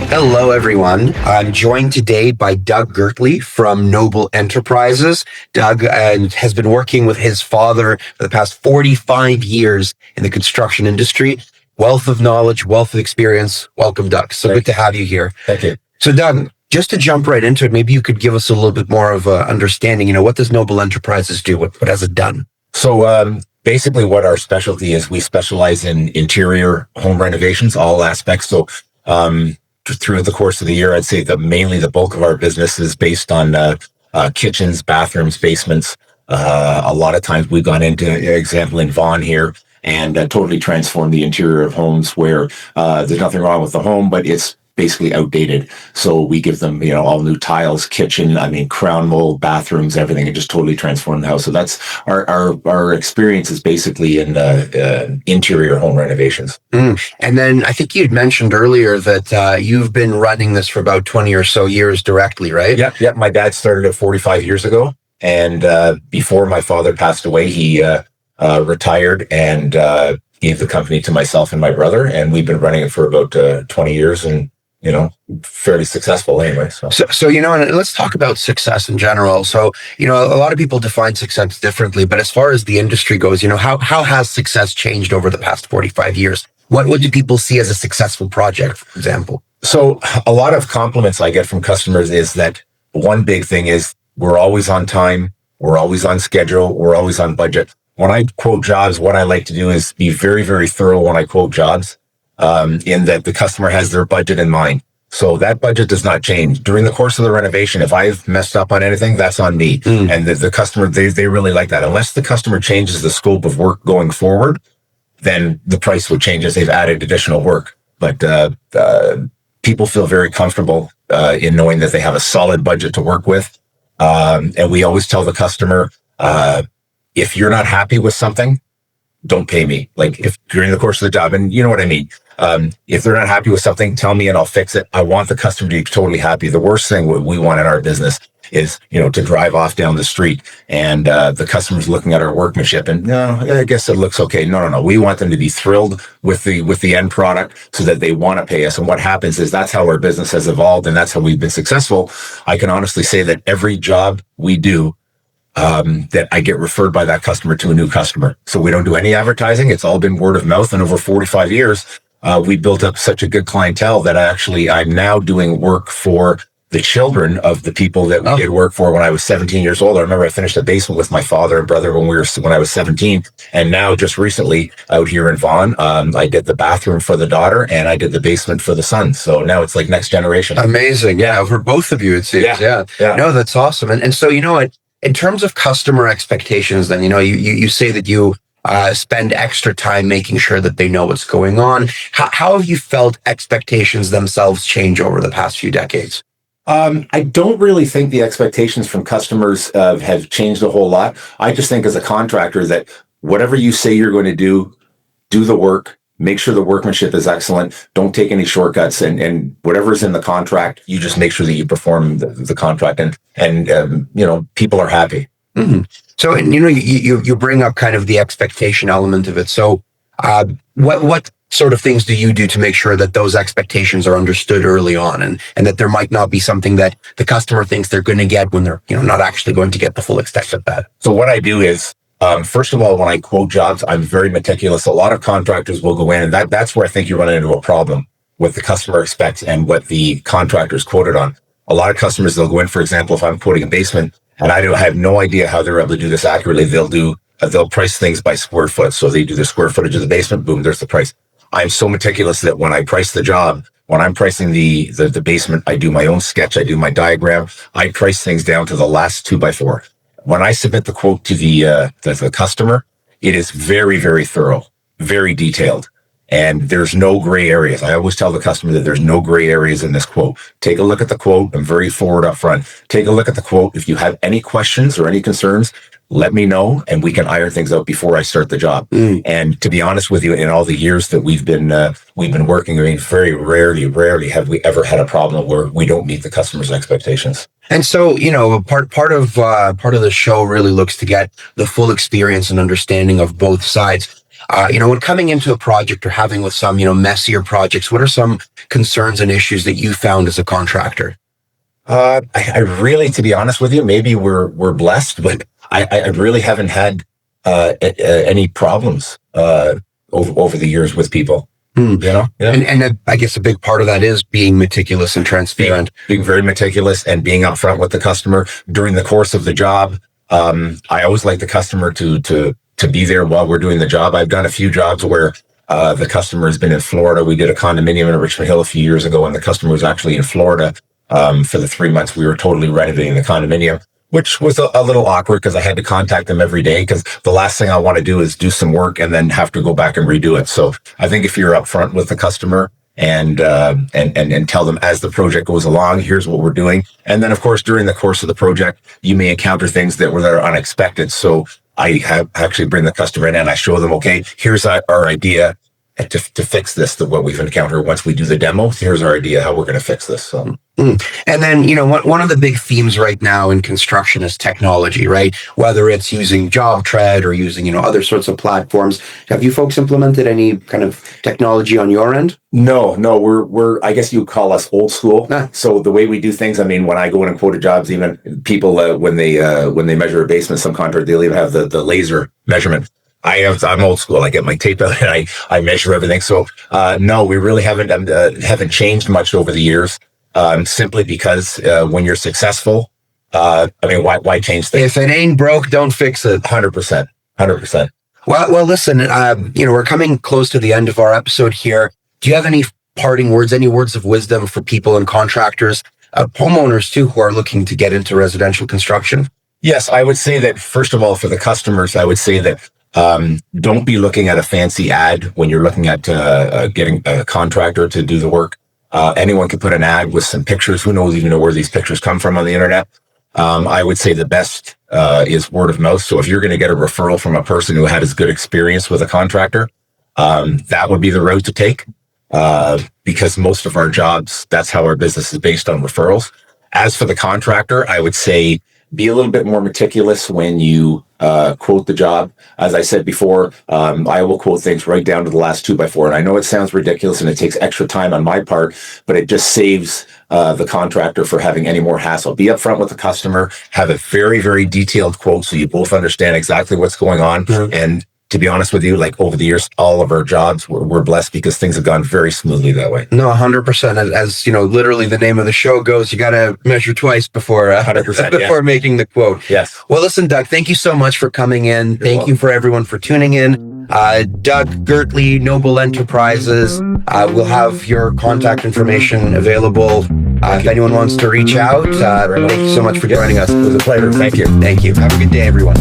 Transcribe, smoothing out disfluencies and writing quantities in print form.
Hello, everyone. I'm joined today by Doug Gertley from Noble Enterprises. Doug has been working with his father for the past 45 years in the construction industry. Wealth of knowledge, wealth of experience. Welcome, Doug. So good to have you here. Thank you. So, Doug, just to jump right into it, maybe you could give us a little bit more of an understanding. What does Noble Enterprises do? What has it done? So basically what our specialty is, we specialize in interior home renovations, all aspects. So through the course of the year, I'd say that mainly the bulk of our business is based on kitchens, bathrooms, basements. A lot of times we've gone into, example, in Vaughan here, and totally transformed the interior of homes where there's nothing wrong with the home, but it's basically outdated. So we give them, all new tiles, kitchen, crown mold, bathrooms, everything, and just totally transform the house. So that's our experience is basically in interior home renovations. And then I think you'd mentioned earlier that you've been running this for about 20 or so years directly, right? Yep. My dad started it 45 years ago. And before my father passed away, he retired and gave the company to myself and my brother. And we've been running it for about 20 years and, fairly successful anyway. So, and let's talk about success in general. So, a lot of people define success differently, but as far as the industry goes, how has success changed over the past 45 years? What do people see as a successful project, for example? So a lot of compliments I get from customers is that one big thing is we're always on time, we're always on schedule, we're always on budget. When I quote jobs, what I like to do is be very, very thorough when I quote jobs. In that the customer has their budget in mind. So that budget does not change. During the course of the renovation, if I've messed up on anything, that's on me. And the customer, they really like that. Unless the customer changes the scope of work going forward, then the price would change as they've added additional work. But people feel very comfortable in knowing that they have a solid budget to work with. And we always tell the customer, if you're not happy with something, don't pay me. Like if during the course of the job, and you know what I mean? If they're not happy with something, tell me and I'll fix it. I want the customer to be totally happy. The worst thing we want in our business is, to drive off down the street and the customer's looking at our workmanship and no, I guess it looks okay. No. We want them to be thrilled with the end product so that they want to pay us. And what happens is that's how our business has evolved and that's how we've been successful. I can honestly say that every job we do, that I get referred by that customer to a new customer. So we don't do any advertising. It's all been word of mouth. And over 45 years, we built up such a good clientele that I'm now doing work for the children of the people that we did work for when I was 17 years old. I remember I finished a basement with my father and brother when I was 17. And now just recently out here in Vaughan, I did the bathroom for the daughter and I did the basement for the son. So now it's like next generation. Amazing. Yeah. For both of you, it seems. Yeah. No, that's awesome. And so, in terms of customer expectations, then, you say that you spend extra time making sure that they know what's going on. How have you felt expectations themselves change over the past few decades? I don't really think the expectations from customers have changed a whole lot. I just think as a contractor that whatever you say you're going to do the work. Make sure the workmanship is excellent. Don't take any shortcuts, and whatever's in the contract, you just make sure that you perform the contract, and people are happy. Mm-hmm. So, and you bring up kind of the expectation element of it. So, what sort of things do you do to make sure that those expectations are understood early on, and that there might not be something that the customer thinks they're going to get when they're not actually going to get the full extent of that? So, what I do is, first of all, when I quote jobs, I'm very meticulous. A lot of contractors will go in, and that's where I think you run into a problem with the customer expects and what the contractor's quoted on. A lot of customers, they'll go in, for example, if I'm quoting a basement, and I have no idea how they're able to do this accurately. They'll price things by square foot. So they do the square footage of the basement, boom, there's the price. I'm so meticulous that when I price the job, when I'm pricing the basement, I do my own sketch, I do my diagram, I price things down to the last 2x4. When I submit the quote to the customer, it is very, very thorough, very detailed, and there's no gray areas. I always tell the customer that there's no gray areas in this quote. Take a look at the quote. I'm very forward up front. Take a look at the quote. If you have any questions or any concerns, let me know, and we can iron things out before I start the job. And to be honest with you, in all the years that we've been working, very rarely have we ever had a problem where we don't meet the customer's expectations. And so, part of the show really looks to get the full experience and understanding of both sides. When coming into a project or having with some, messier projects, what are some concerns and issues that you found as a contractor? I really, to be honest with you, maybe we're blessed, but I really haven't had any problems over the years with people. Yeah. And I guess a big part of that is being meticulous and transparent. Being very meticulous and being upfront with the customer during the course of the job. I always like the customer to be there while we're doing the job. I've done a few jobs where the customer has been in Florida. We did a condominium in Richmond Hill a few years ago, and the customer was actually in Florida for the 3 months we were totally renovating the condominium, which was a little awkward because I had to contact them every day because the last thing I want to do is do some work and then have to go back and redo it. So I think if you're upfront with the customer and tell them as the project goes along, here's what we're doing. And then, of course, during the course of the project, you may encounter things that are unexpected. So I actually bring the customer in and I show them, okay, here's our idea to fix this, what we've encountered. Once we do the demo, here's our idea how we're going to fix this. So. And then, one of the big themes right now in construction is technology, right? Whether it's using JobTread or using, other sorts of platforms. Have you folks implemented any kind of technology on your end? No, we're I guess you call us old school. So the way we do things, I mean, when I go in and quote a jobs, even people, when they measure a basement, some contractor, they'll even have the laser measurement. I'm old school. I get my tape out and I measure everything. So, no, we really haven't changed much over the years. Simply because when you're successful, why change things? If it ain't broke, don't fix it. 100%. Well, listen, we're coming close to the end of our episode here. Do you have any parting words, any words of wisdom for people and contractors, homeowners too, who are looking to get into residential construction? Yes, I would say that, first of all, for the customers, I would say that don't be looking at a fancy ad when you're looking at getting a contractor to do the work. Anyone can put an ad with some pictures. Who knows even where these pictures come from on the internet? I would say the best is word of mouth. So if you're going to get a referral from a person who had as good experience with a contractor, that would be the route to take. Because most of our jobs, that's how our business is based on referrals. As for the contractor, I would say be a little bit more meticulous when you quote the job. As I said before, I will quote things right down to the last 2x4. And I know it sounds ridiculous and it takes extra time on my part, but it just saves the contractor for having any more hassle. Be upfront with the customer, have a very, very detailed quote so you both understand exactly what's going on. Mm-hmm. And to be honest with you, like over the years, all of our jobs, we're blessed because things have gone very smoothly that way. No, 100%. As literally the name of the show goes, you got to measure twice before 100%, before making the quote. Yes. Well, listen, Doug, thank you so much for coming in. Thank you for everyone for tuning in. Doug Gertley, Noble Enterprises. We'll have your contact information available if anyone wants to reach out. Thank you so much for joining us. It was a pleasure. Thank you. Thank you. Have a good day, everyone.